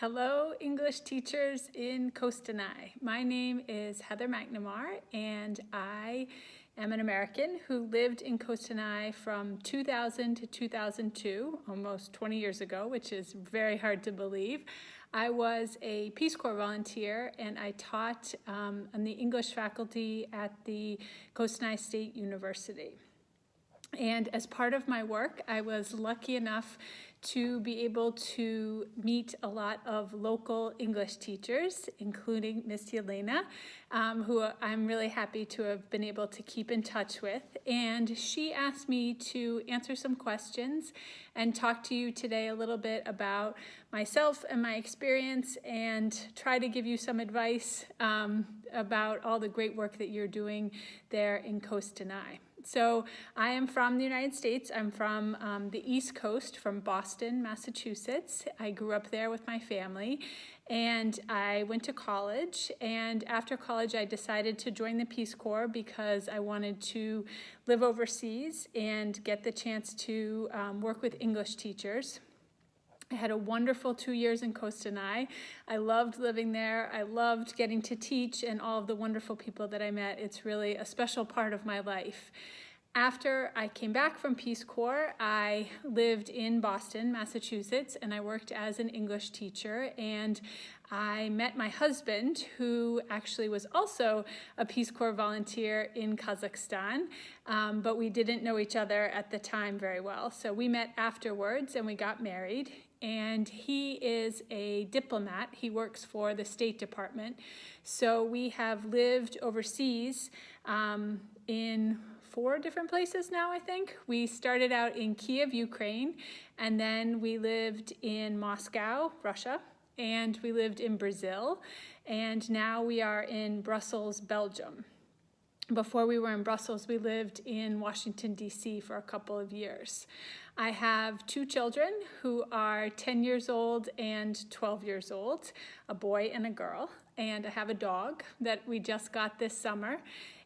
Hello, English teachers in Kostanay. My name is Heather McNemar, and I am an American who lived in Kostanay from 2000 to 2002, almost 20 years ago, which is very hard to believe. I was a Peace Corps volunteer, and I taught on the English faculty at the Kostanay State University. And as part of my work, I was lucky enough to be able to meet a lot of local English teachers, including Miss Yelena, who I'm really happy to have been able to keep in touch with. And she asked me to answer some questions and talk to you today a little bit about myself and my experience and try to give you some advice about all the great work that you're doing there in Kostanay. So I am from the United States. I'm from the East Coast, from Boston, Massachusetts. I grew up there with my family, and I went to college. And after college, I decided to join the Peace Corps because I wanted to live overseas and get the chance to work with English teachers. I had a wonderful 2 years in Kostanay. I loved living there. I loved getting to teach and all of the wonderful people that I met. It's really a special part of my life. After I came back from Peace Corps, I lived in Boston, Massachusetts, and I worked as an English teacher. And I met my husband, who actually was also a Peace Corps volunteer in Kazakhstan, but we didn't know each other at the time very well. So we met afterwards and we got married. And he is a diplomat. He works for the State Department. So we have lived overseas in 4 different places now, I think. We started out in Kiev, Ukraine, and then we lived in Moscow, Russia, and we lived in Brazil, and now we are in Brussels, Belgium. Before we were in Brussels, we lived in Washington, D.C. for a couple of years. I have 2 children who are 10 years old and 12 years old, a boy and a girl, and I have a dog that we just got this summer.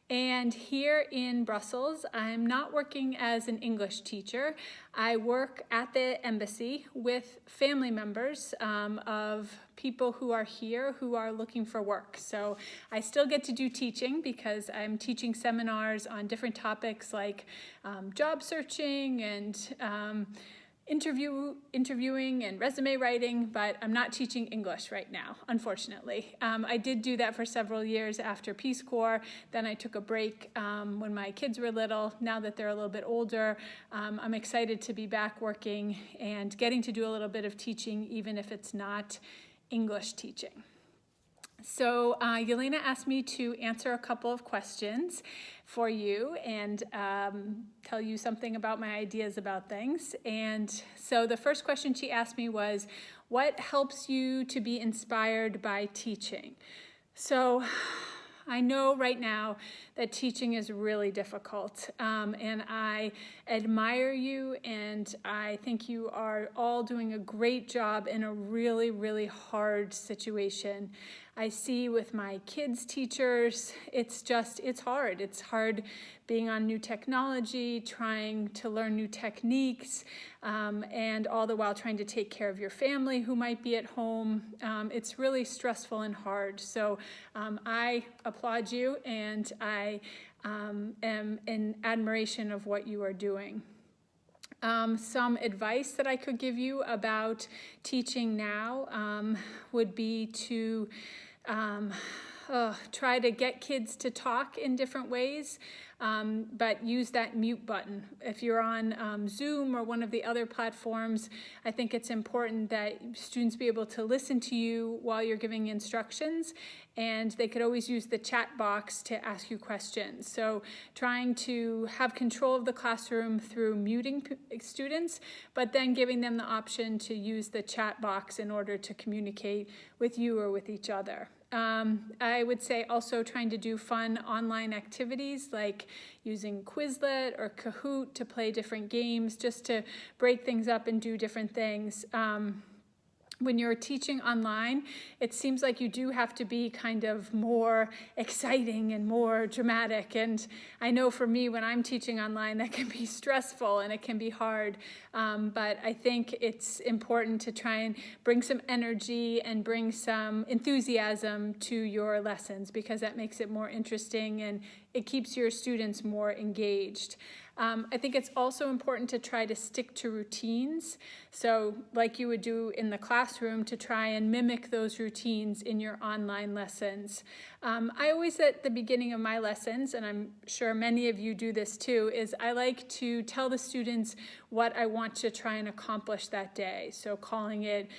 And here in Brussels, I'm not working as an English teacher. I work at the embassy with family members of people who are here who are looking for work. So I still get to do teaching because I'm teaching seminars on different topics like job searching and interviewing and resume writing, but I'm not teaching English right now, unfortunately. I did do that for several years after Peace Corps. Then I took a break when my kids were little. Now that they're a little bit older, I'm excited to be back working and getting to do a little bit of teaching, even if it's not English teaching. So Yelena asked me to answer a couple of questions for you and tell you something about my ideas about things. And so the first question she asked me was, what helps you to be inspired by teaching? So I know right now that teaching is really difficult, and I admire you, and I think you are all doing a great job in a really, really hard situation. I see with my kids' teachers, it's hard. It's hard being on new technology, trying to learn new techniques, and all the while trying to take care of your family who might be at home. It's really stressful and hard. So I applaud you, and I am in admiration of what you are doing. Some advice that I could give you about teaching now would be to try to get kids to talk in different ways, but use that mute button. If you're on Zoom or one of the other platforms, I think it's important that students be able to listen to you while you're giving instructions, and they could always use the chat box to ask you questions. So trying to have control of the classroom through muting students, but then giving them the option to use the chat box in order to communicate with you or with each other. I would say also trying to do fun online activities like using Quizlet or Kahoot to play different games, just to break things up and do different things. when you're teaching online, it seems like you do have to be kind of more exciting and more dramatic. And I know for me, when I'm teaching online, that can be stressful and it can be hard. But I think it's important to try and bring some energy and bring some enthusiasm to your lessons, because that makes it more interesting and it keeps your students more engaged. I think it's also important to try to stick to routines. So like you would do in the classroom, to try and mimic those routines in your online lessons. I always, at the beginning of my lessons, and I'm sure many of you do this too, is I like to tell the students what I want to try and accomplish that day. So calling it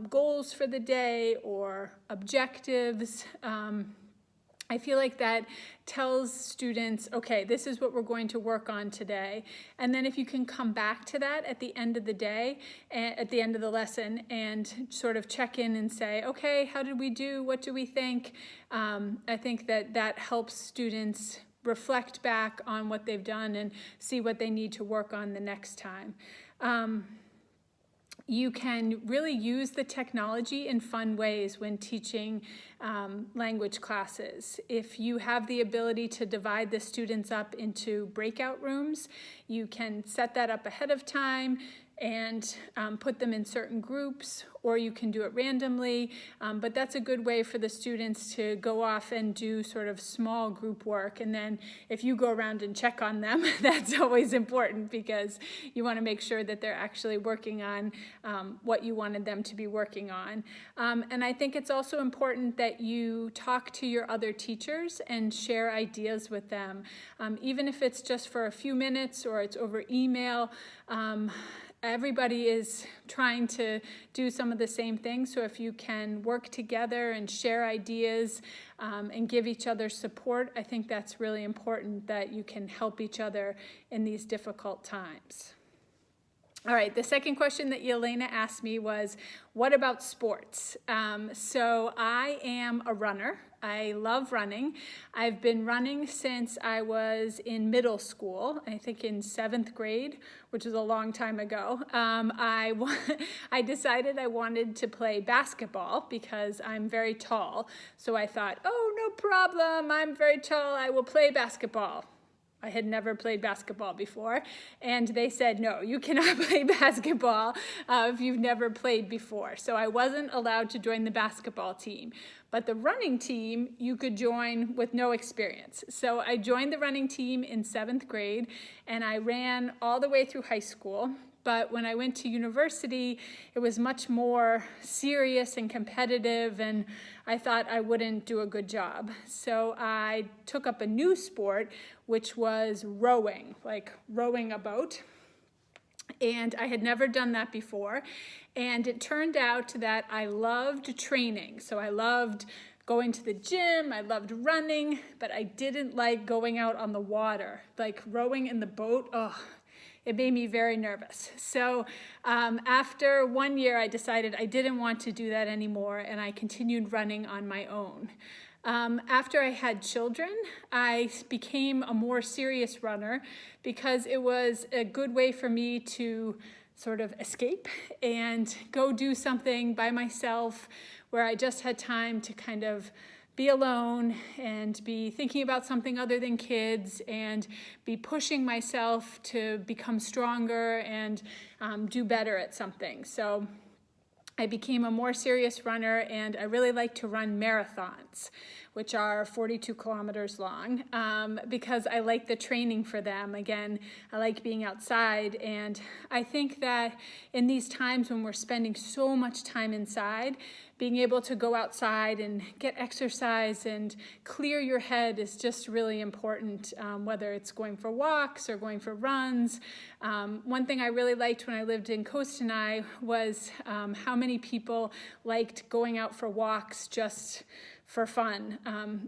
goals for the day or objectives. I feel like that tells students, okay, this is what we're going to work on today. And then if you can come back to that at the end of the day, at the end of the lesson, and sort of check in and say, okay, how did we do? What do we think? I think that that helps students reflect back on what they've done and see what they need to work on the next time. You can really use the technology in fun ways when teaching language classes. If you have the ability to divide the students up into breakout rooms, you can set that up ahead of time and put them in certain groups, or you can do it randomly. But that's a good way for the students to go off and do sort of small group work. And then if you go around and check on them, that's always important, because you want to make sure that they're actually working on what you wanted them to be working on. And I think it's also important that you talk to your other teachers and share ideas with them. Even if it's just for a few minutes or it's over email, everybody is trying to do some of the same things. So if you can work together and share ideas and give each other support, I think that's really important, that you can help each other in these difficult times. All right, the second question that Yelena asked me was, what about sports? So I am a runner. I love running. I've been running since I was in middle school, I think in 7th grade, which is a long time ago. I decided I wanted to play basketball because I'm very tall. So I thought, oh, no problem, I'm very tall, I will play basketball. I had never played basketball before, and they said, no, you cannot play basketball if you've never played before. So I wasn't allowed to join the basketball team. But the running team, you could join with no experience. So I joined the running team in 7th grade, and I ran all the way through high school. But when I went to university, it was much more serious and competitive, and I thought I wouldn't do a good job. So I took up a new sport, which was rowing, like rowing a boat. And I had never done that before. And it turned out that I loved training. So I loved going to the gym, I loved running, but I didn't like going out on the water. Like rowing in the boat, it made me very nervous. So after 1 year, I decided I didn't want to do that anymore, and I continued running on my own. After I had children, I became a more serious runner because it was a good way for me to sort of escape and go do something by myself where I just had time to kind of be alone and be thinking about something other than kids and be pushing myself to become stronger and do better at something. So I became a more serious runner, and I really like to run marathons, which are 42 kilometers long, because I like the training for them. Again, I like being outside, and I think that in these times when we're spending so much time inside, being able to go outside and get exercise and clear your head is just really important, whether it's going for walks or going for runs. One thing I really liked when I lived in Kostanay was how many people liked going out for walks just for fun.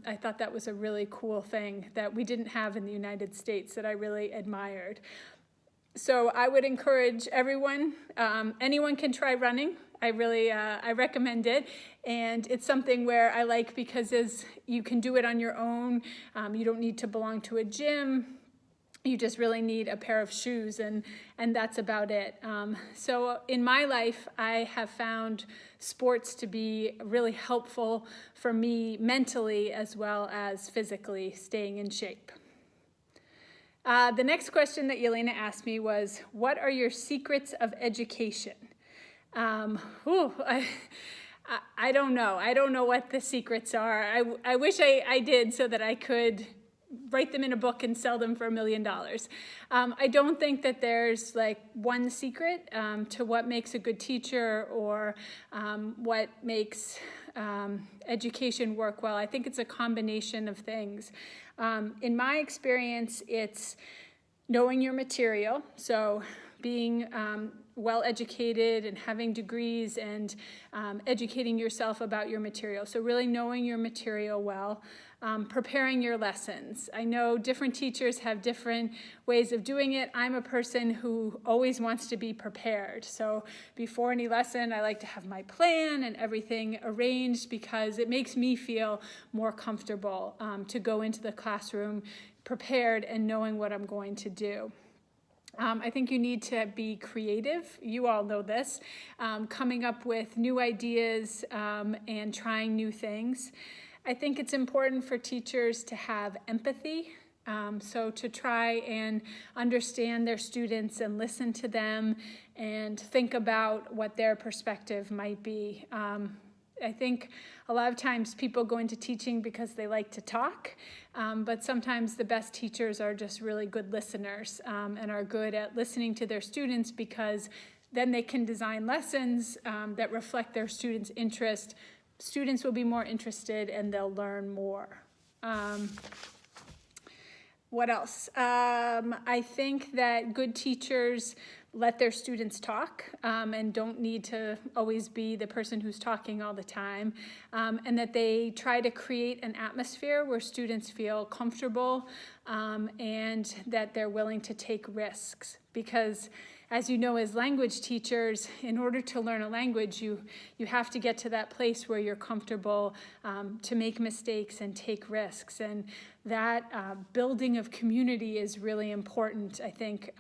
I thought that was a really cool thing that we didn't have in the United States that I really admired. So I would encourage everyone, anyone can try running. I recommend it, and it's something where I like because you can do it on your own. You don't need to belong to a gym. You just really need a pair of shoes, and that's about it. So in my life, I have found sports to be really helpful for me mentally as well as physically, staying in shape. The next question that Yelena asked me was, what are your secrets of education? I don't know. I don't know what the secrets are. I wish I did so that I could write them in a book and sell them for $1 million. I don't think that there's like one secret to what makes a good teacher or what makes education work well. I think it's a combination of things. In my experience, it's knowing your material, so being well educated and having degrees and educating yourself about your material. So really knowing your material well. Preparing your lessons. I know different teachers have different ways of doing it. I'm a person who always wants to be prepared. So before any lesson, I like to have my plan and everything arranged because it makes me feel more comfortable to go into the classroom prepared and knowing what I'm going to do. I think you need to be creative. You all know this. Coming up with new ideas and trying new things. I think it's important for teachers to have empathy, so to try and understand their students and listen to them and think about what their perspective might be. I think a lot of times people go into teaching because they like to talk, but sometimes the best teachers are just really good listeners and are good at listening to their students because then they can design lessons that reflect their students' interest. Students will be more interested and they'll learn more. What else? I think that good teachers let their students talk and don't need to always be the person who's talking all the time, and that they try to create an atmosphere where students feel comfortable and that they're willing to take risks. Because as you know, as language teachers, in order to learn a language, you have to get to that place where you're comfortable to make mistakes and take risks. And that building of community is really important, I think,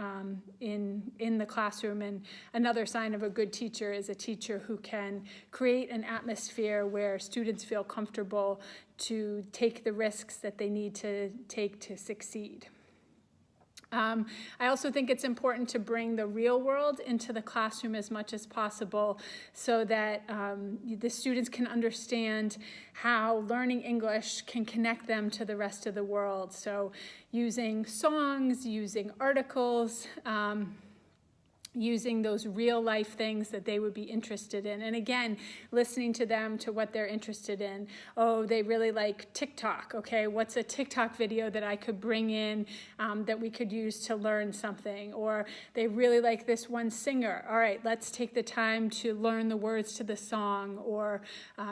in the classroom. And another sign of a good teacher is a teacher who can create an atmosphere where students feel comfortable to take the risks that they need to take to succeed. I also think it's important to bring the real world into the classroom as much as possible so that the students can understand how learning English can connect them to the rest of the world. So using songs, using articles, using those real life things that they would be interested in. And again, listening to them to what they're interested in. Oh, they really like TikTok. Okay, what's a TikTok video that I could bring in that we could use to learn something? Or they really like this one singer. All right, let's take the time to learn the words to the song. Or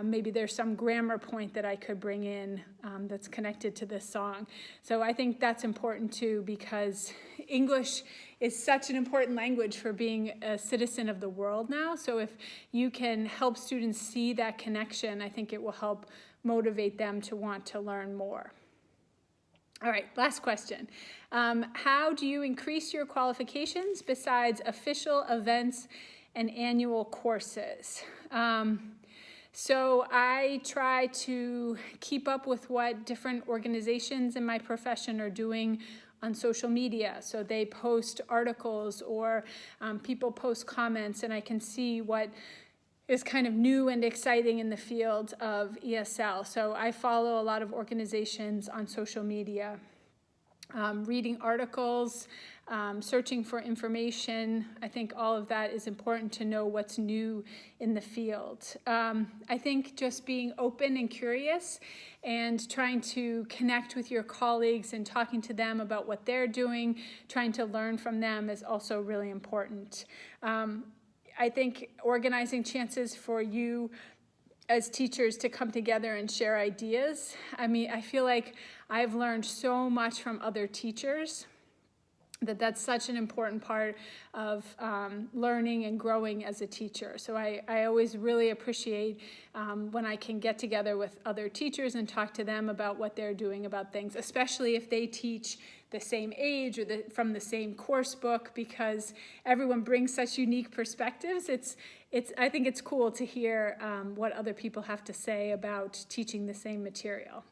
maybe there's some grammar point that I could bring in that's connected to this song. So I think that's important too, because English is such an important language for being a citizen of the world now. So if you can help students see that connection, I think it will help motivate them to want to learn more. All right, last question. How do you increase your qualifications besides official events and annual courses? So I try to keep up with what different organizations in my profession are doing on social media. So they post articles or people post comments, and I can see what is kind of new and exciting in the field of ESL. So I follow a lot of organizations on social media, reading articles, searching for information. I think all of that is important to know what's new in the field. I think just being open and curious and trying to connect with your colleagues and talking to them about what they're doing, trying to learn from them is also really important. I think organizing chances for you as teachers to come together and share ideas. I mean, I feel like I've learned so much from other teachers that's such an important part of learning and growing as a teacher. So I always really appreciate when I can get together with other teachers and talk to them about what they're doing about things, especially if they teach the same age or from the same course book, because everyone brings such unique perspectives. I think it's cool to hear what other people have to say about teaching the same material.